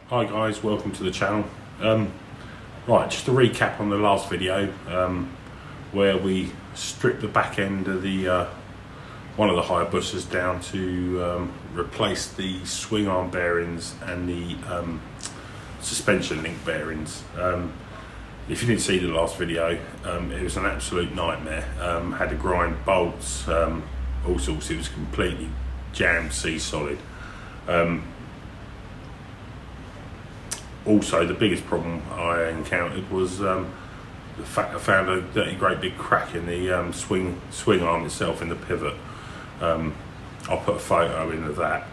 Hi guys, welcome to the channel. Right, just a recap on the last video where we stripped the back end of the one of the Hayabusas down to replace the swing arm bearings and the suspension link bearings. If you didn't see the last video, it was an absolute nightmare. Had to grind bolts, all sorts. It was completely jammed, solid. Also, the biggest problem I encountered was the fact I found a great big crack in the swing arm itself, in the pivot. I'll put a photo in of that.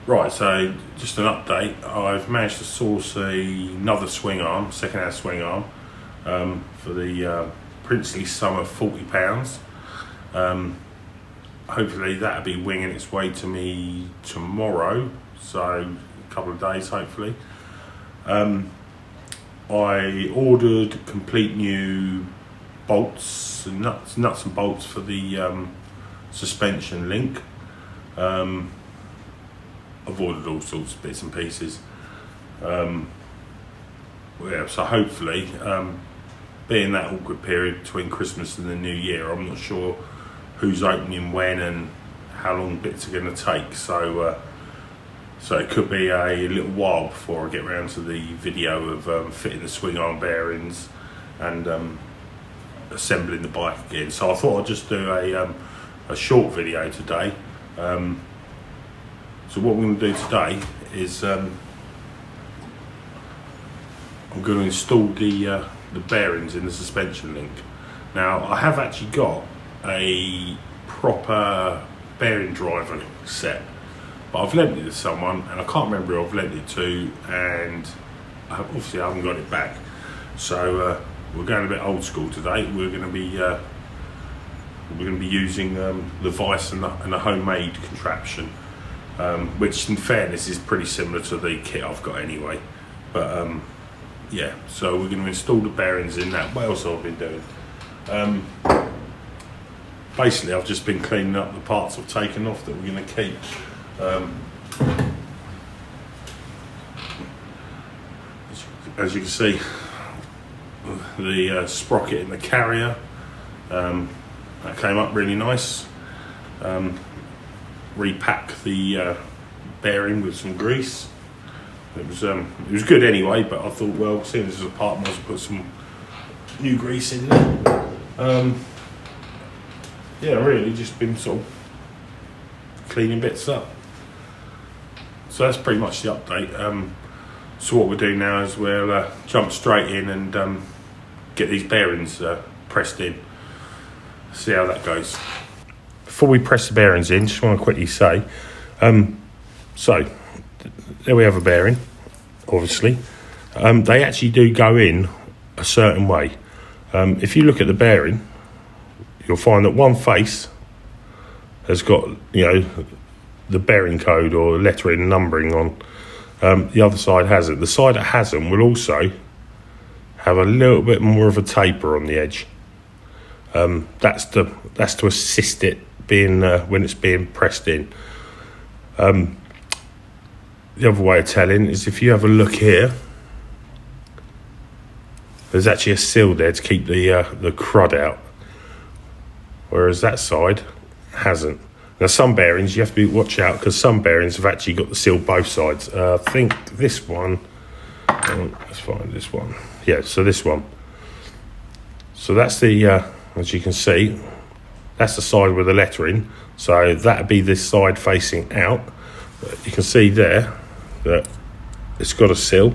Right, so just an update. I've managed to source another swing arm, second-hand swing arm, for the princely sum of £40. Hopefully that'll be winging its way to me tomorrow, so a couple of days hopefully. I ordered complete new bolts and nuts and bolts for the suspension link. I've ordered all sorts of bits and pieces. Yeah, so hopefully, being that awkward period between Christmas and the New Year, I'm not sure who's opening when and how long bits are going to take. So it could be a little while before I get around to the video of fitting the swing arm bearings and assembling the bike again. So I thought I'd just do a short video today. So what we're going to do today is I'm going to install the bearings in the suspension link. Now I have actually got a proper bearing driver set, but I've lent it to someone and I can't remember who I've lent it to, and obviously I haven't got it back. So we're going a bit old school today. We're going to be using the vise and the homemade contraption. Which in fairness is pretty similar to the kit I've got anyway, but yeah, so we're going to install the bearings in that. What else have I been doing? Basically I've just been cleaning up the parts I've taken off that we're going to keep. As you can see, the sprocket in the carrier, that came up really nice. Repack the bearing with some grease. It was good anyway, but I thought, well, seeing as it's a part, I might as well put some new grease in there. Yeah, really just been sort of cleaning bits up. So that's pretty much the update. So what we'll do now is we'll jump straight in and get these bearings pressed in. See how that goes. Before we press the bearings in, just want to quickly say, so there we have a bearing, obviously. They actually do go in a certain way. If you look at the bearing, you'll find that one face has got, the bearing code or lettering and numbering on. The other side hasn't. The side that hasn't will also have a little bit more of a taper on the edge. That's to assist it being when it's being pressed in. The other way of telling is if you have a look here, there's actually a seal there to keep the crud out, whereas that side hasn't. Now some bearings you have to watch out, because some bearings have actually got the seal both sides. I think this one, let's find this one. Yeah, so this one. So that's the as you can see, that's the side with the lettering, so that'd be this side facing out. You can see there that it's got a seal,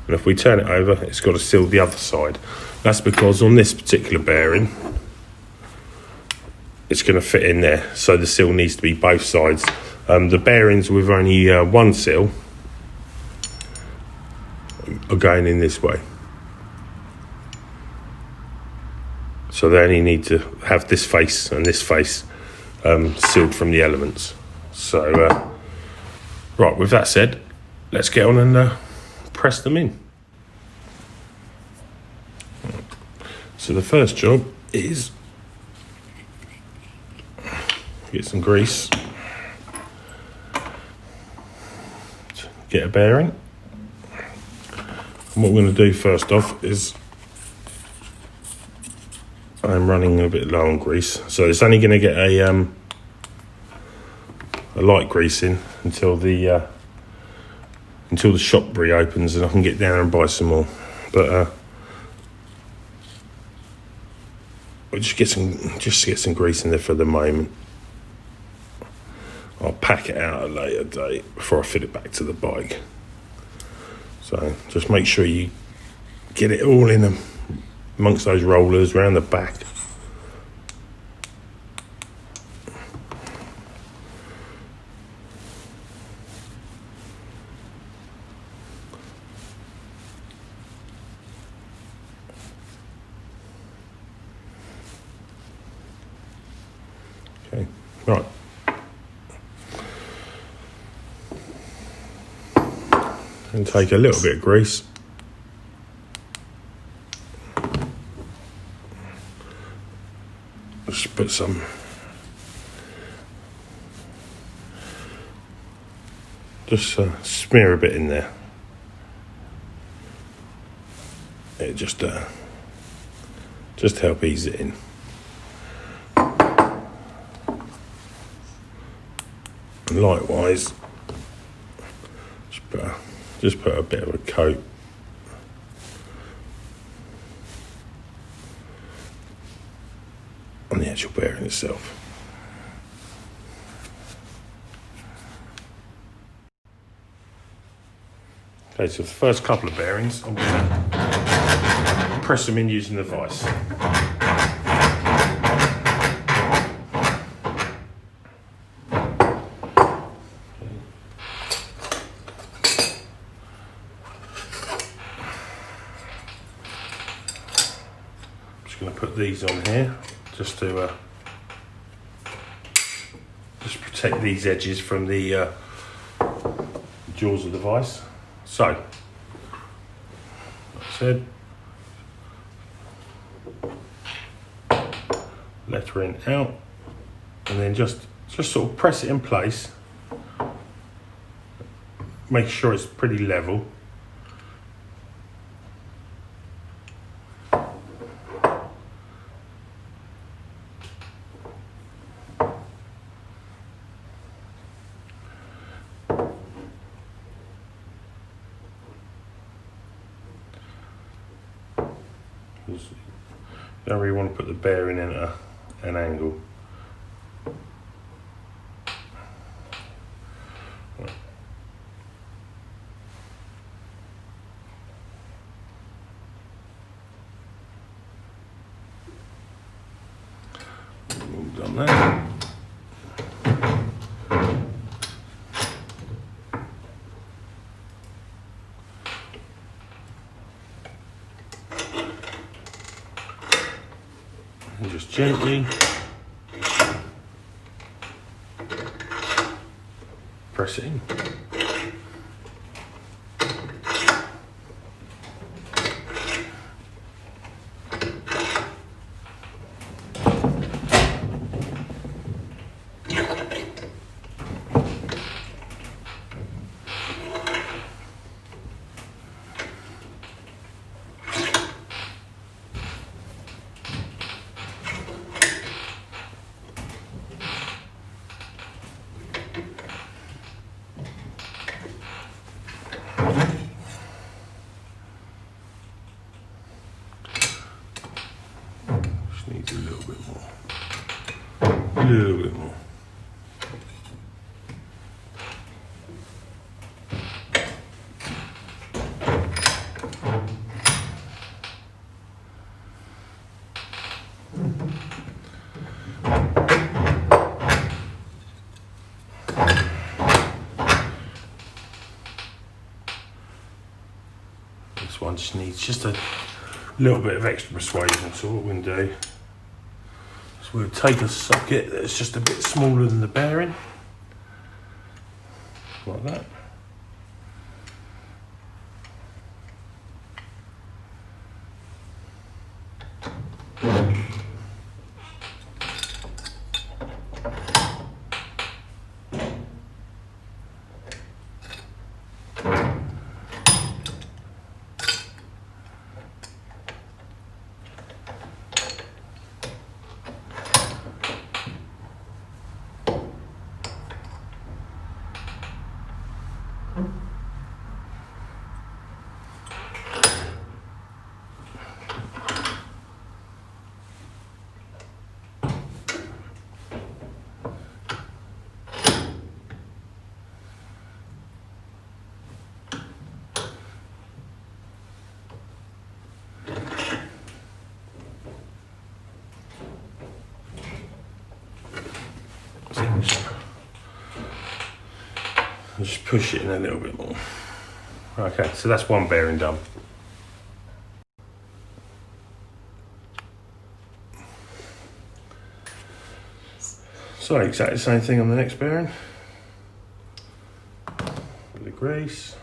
and if we turn it over, it's got a seal the other side. That's because on this particular bearing, it's going to fit in there, so the seal needs to be both sides. The bearings with only one seal are going in this way. So they only need to have this face and this face sealed from the elements. So, right, with that said, let's get on and press them in. So the first job is get some grease. get a bearing. And what we're going to do first off is I'm running a bit low on grease, so it's only going to get a light grease in until the shop reopens and I can get down and buy some more. But we'll just get some grease in there for the moment. I'll pack it out at a later date before I fit it back to the bike. So just make sure you get it all in amongst those rollers around the back. Okay, right. And take a little bit of grease. Just put some smear a bit in there. It just help ease it in. And likewise, just put a bit of a coat on the actual bearing itself. Okay, so the first couple of bearings, I'm going to press them in using the vise. Going to put these on here just to just protect these edges from the jaws of the vise. So, like I said, lettering out, and then just sort of press it in place. Make sure it's pretty level. You don't really want to put the bearing in at an angle. We've done that. And just gently press it in. Needs a little bit more. A little bit more. This one just needs just a little bit of extra persuasion, so what we're going to do is we'll take a socket that's just a bit smaller than the bearing, like that. Just push it in a little bit more. Okay, so that's one bearing done. So exactly the same thing on the next bearing. Bit of grease.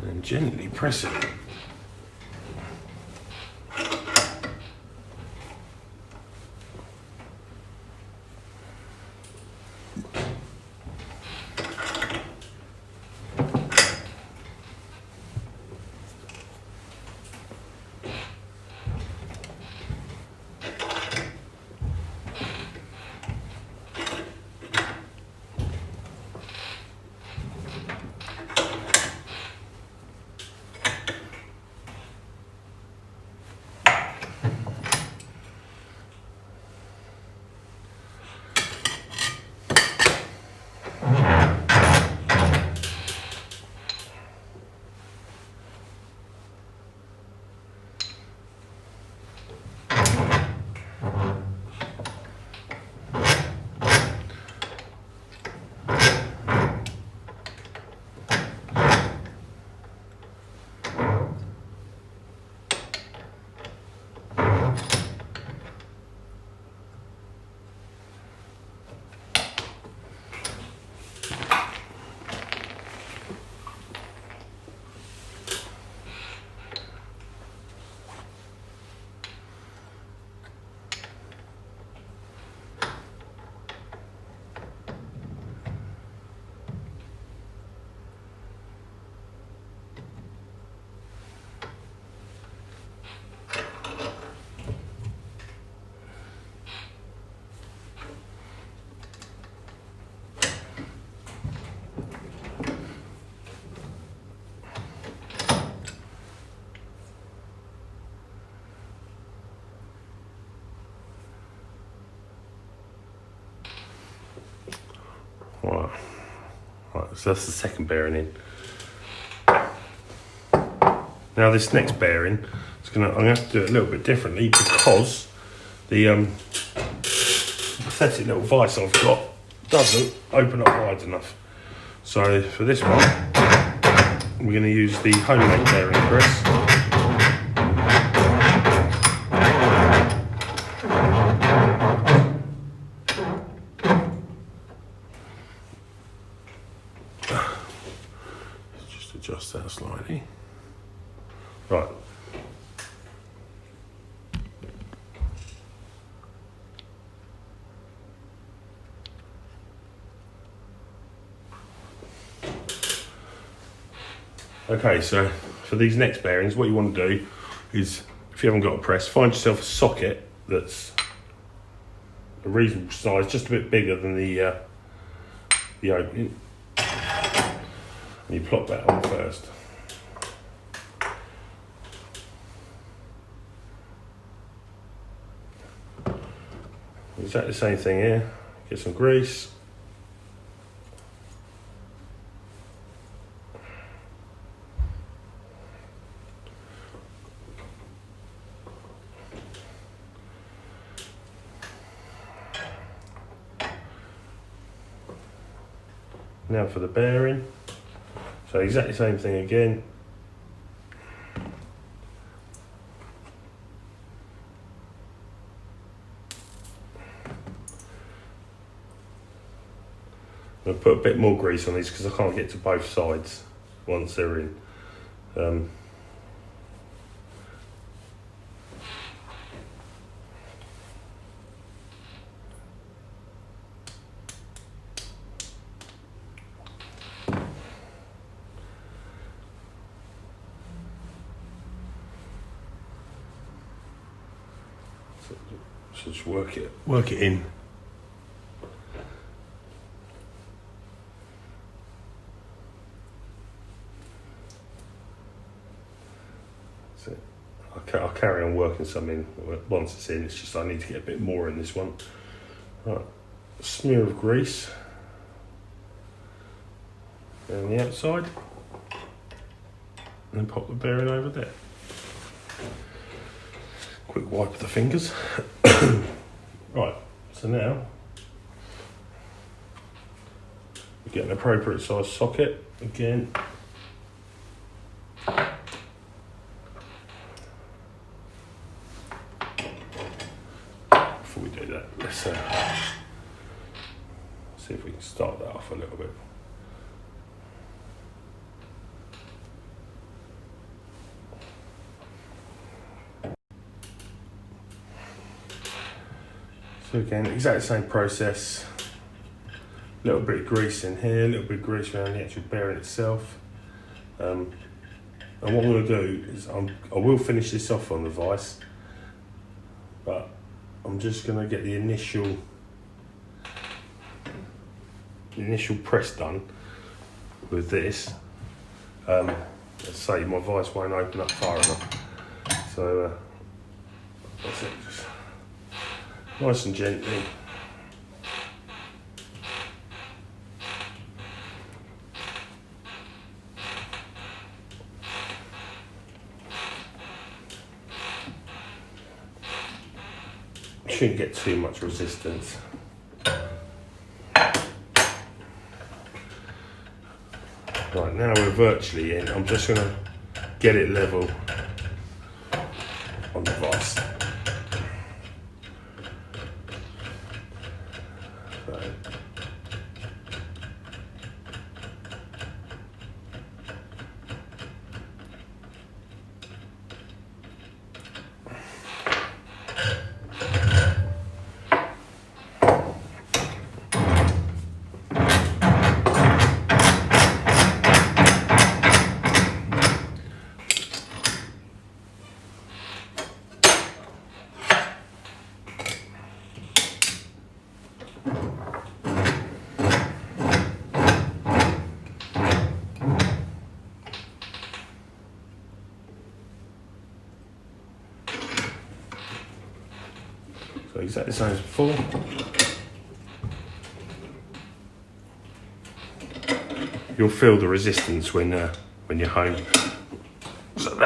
And gently press it. Right. Right, so that's the second bearing in. Now this next bearing, I'm gonna have to do it a little bit differently because the pathetic little vise I've got doesn't open up wide enough. So for this one, we're going to use the homemade bearing press. Just adjust that slightly. Right. Okay, so for these next bearings, what you want to do is, if you haven't got a press, find yourself a socket that's a reasonable size, just a bit bigger than the opening. And you plop that on first. Exactly the same thing here. Get some grease. Now for the bearing. So exactly the same thing again. I'm going to put a bit more grease on these because I can't get to both sides once they're in. So just work it in. That's it. I'll carry on working some in once it's in. It's just I need to get a bit more in this one. Right, a smear of grease on the outside, and then pop the bearing over there. Quick wipe of the fingers. Right, so now we get an appropriate size socket again. Before we do that, let's see if we can start that off a little bit. So again, exactly the same process. A little bit of grease in here, a little bit of grease around the actual bearing itself. And what I'm going to do is I will finish this off on the vise, but I'm just going to get the initial press done with this. Let's say my vise won't open up far enough, so that's it. Just nice and gently. Shouldn't get too much resistance. Right, now we're virtually in. I'm just going to get it level on the vise. So exactly the same as before. You'll feel the resistance when you're home. So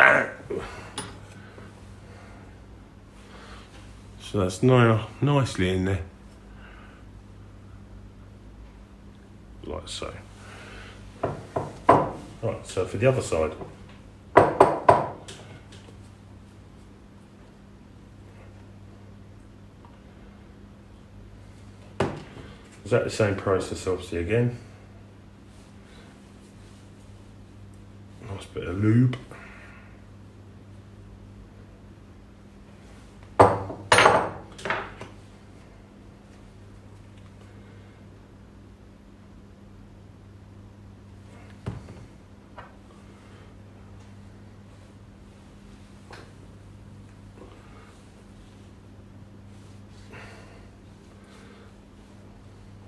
that's nicely in there, like so. Right, so for the other side. Exactly the same process, obviously, again. Nice bit of lube.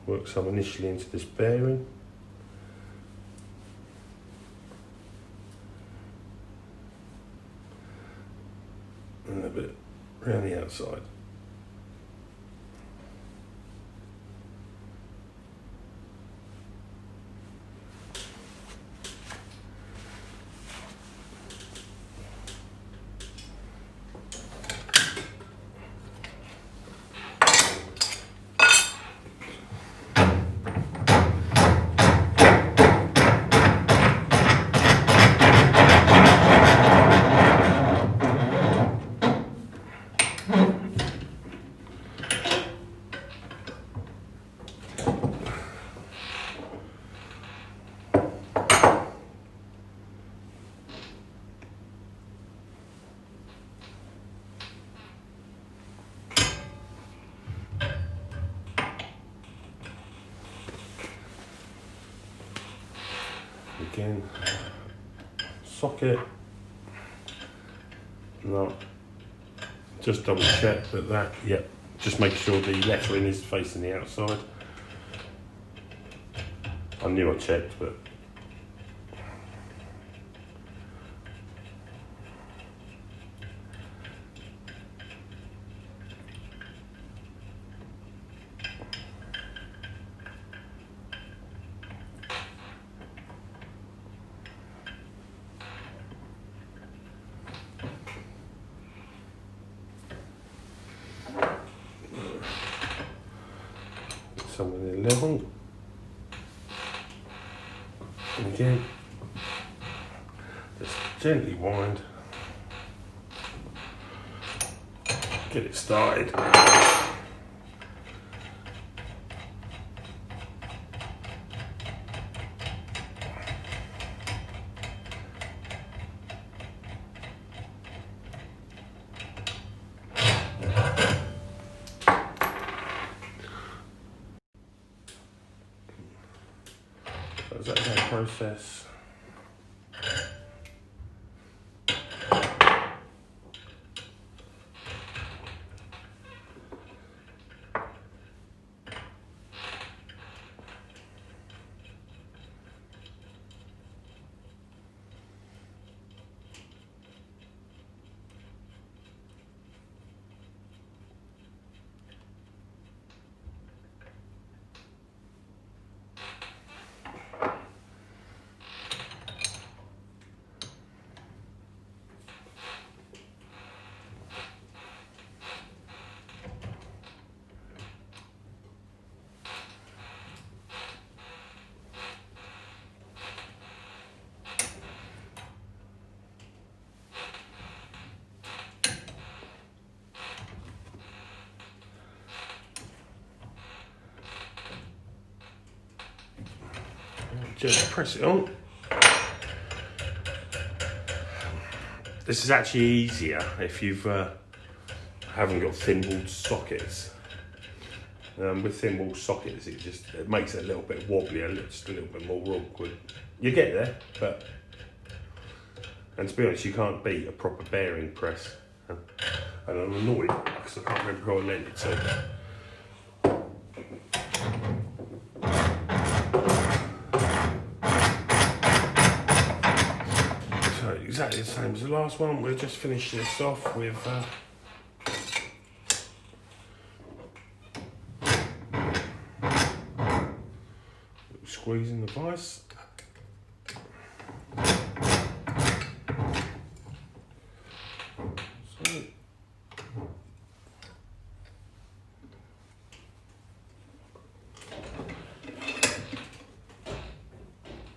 work some initially into this bearing. And a bit around the outside. Again, socket. No, just double check that, yep, just make sure the lettering is facing the outside. I knew I checked, but somewhere near level. And again, just gently wind, get it started. So that's that process. Just press it on. This is actually easier if you've haven't got thin-walled sockets. With thin-walled sockets, it makes it a little bit wobblier, just a little bit more awkward. You get there, and to be honest, you can't beat a proper bearing press. And I'm annoyed because I can't remember who I lent it to. Exactly the same as the last one. We'll just finish this off with squeezing the vise. So,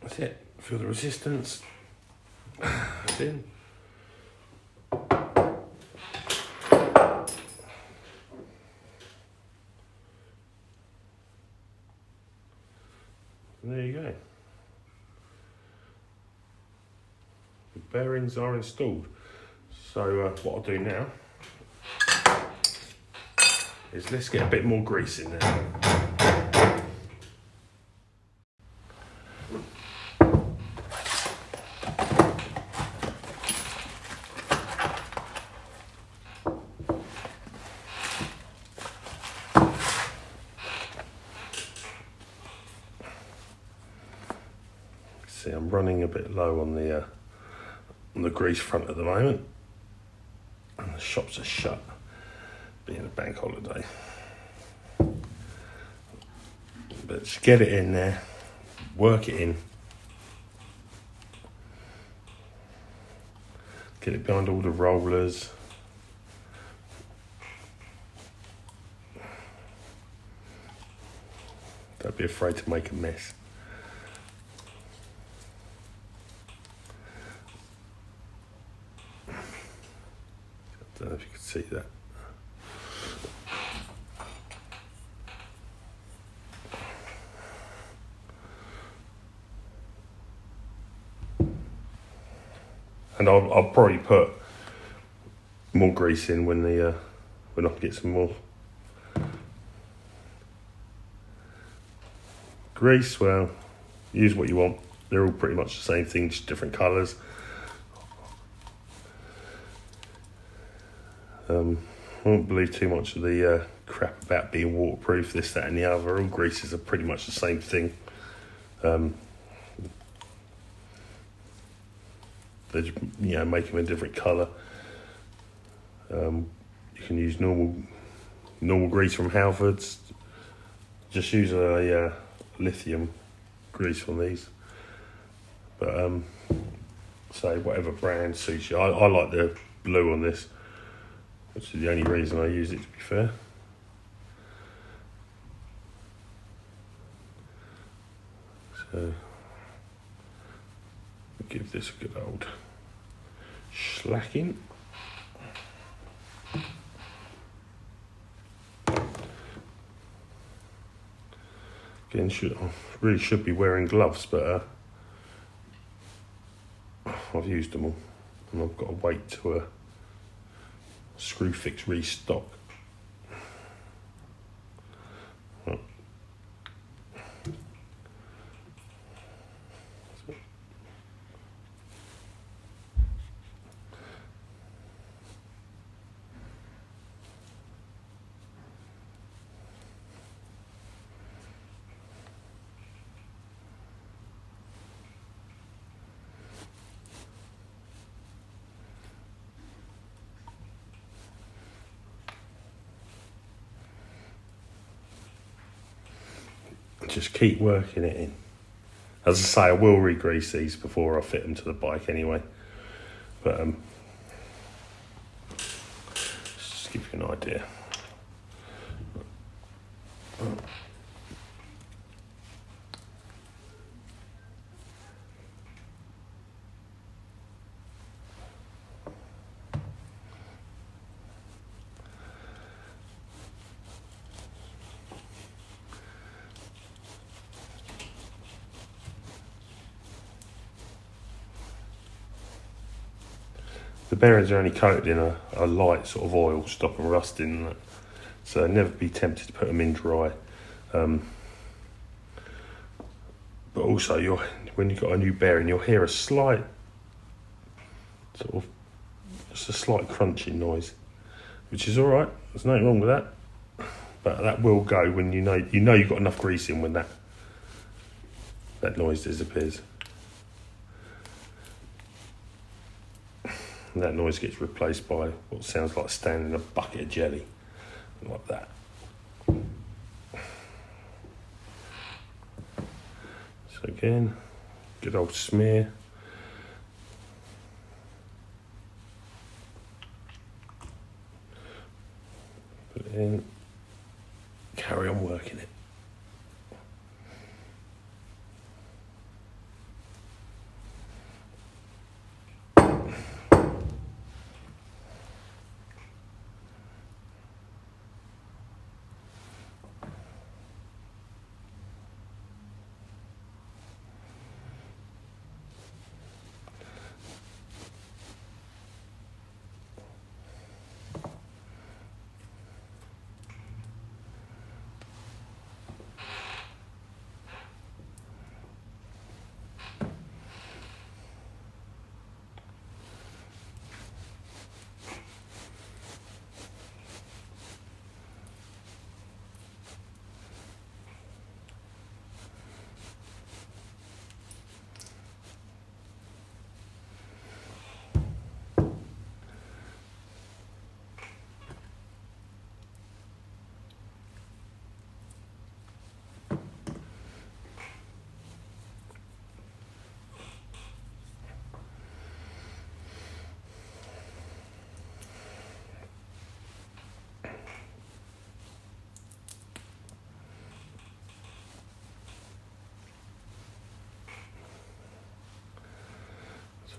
that's it. Feel the resistance. That's in. And there you go. The bearings are installed. So what I'll do now is let's get a bit more grease in there. see I'm running a bit low on the grease front at the moment, and the shops are shut, being a bank holiday. But just get it in there, work it in, get it behind all the rollers. Don't be afraid to make a mess. I don't know if you can see that. And I'll probably put more grease in when I can get some more. Grease, well, use what you want. They're all pretty much the same thing, just different colours. I won't believe too much of the crap about being waterproof, this, that and the other. All greases are pretty much the same thing. They just, make them a different colour. You can use normal grease from Halfords. Just use a lithium grease on these. But say whatever brand suits you. I like the blue on this, which is the only reason I use it, to be fair. So give this a good old slacking. Again, really should be wearing gloves, but I've used them all, and I've got to wait to a screw fix restock. Just keep working it in. As I say, I will re-grease these before I fit them to the bike anyway. But just to give you an idea. The bearings are only coated in a light sort of oil, stopping rusting and that. So never be tempted to put them in dry. But also, when you've got a new bearing, you'll hear a slight just a slight crunching noise, which is all right. There's nothing wrong with that. But that will go when you know you've got enough grease in when that noise disappears. And that noise gets replaced by what sounds like standing in a bucket of jelly, like that. So again, good old smear. Put it in, carry on working it.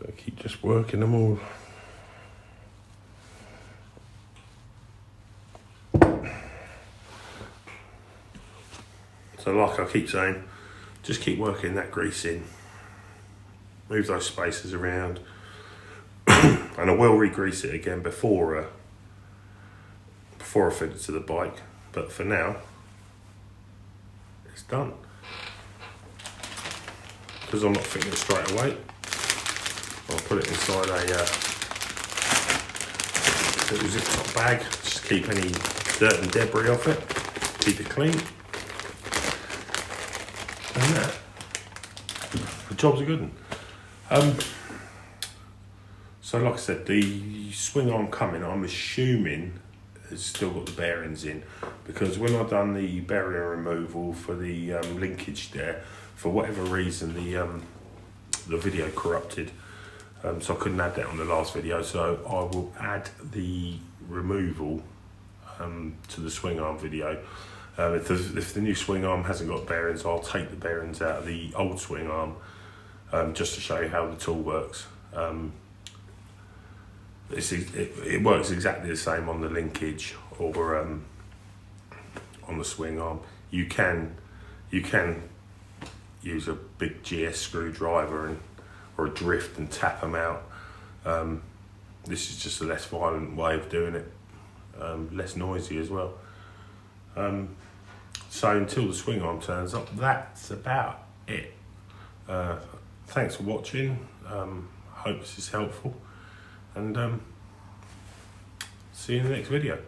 So I keep just working them all. So like I keep saying, just keep working that grease in. Move those spacers around. And I will re-grease it again before I fit it to the bike. But for now, it's done. Because I'm not fitting it straight away, I'll put it inside a little zip top bag, just keep any dirt and debris off it, keep it clean. And that, the job's a good one. So like I said, the swing arm coming, I'm assuming it's still got the bearings in, because when I done the bearing removal for the linkage there, for whatever reason the video corrupted, so I couldn't add that on the last video. So I will add the removal to the swing arm video. If the new swing arm hasn't got bearings, I'll take the bearings out of the old swing arm just to show you how the tool works. It works exactly the same on the linkage or on the swing arm. You can use a big GS screwdriver or a drift and tap them out. This is just a less violent way of doing it, less noisy as well. So until the swing arm turns up, that's about it. Thanks for watching. Hope this is helpful, and see you in the next video.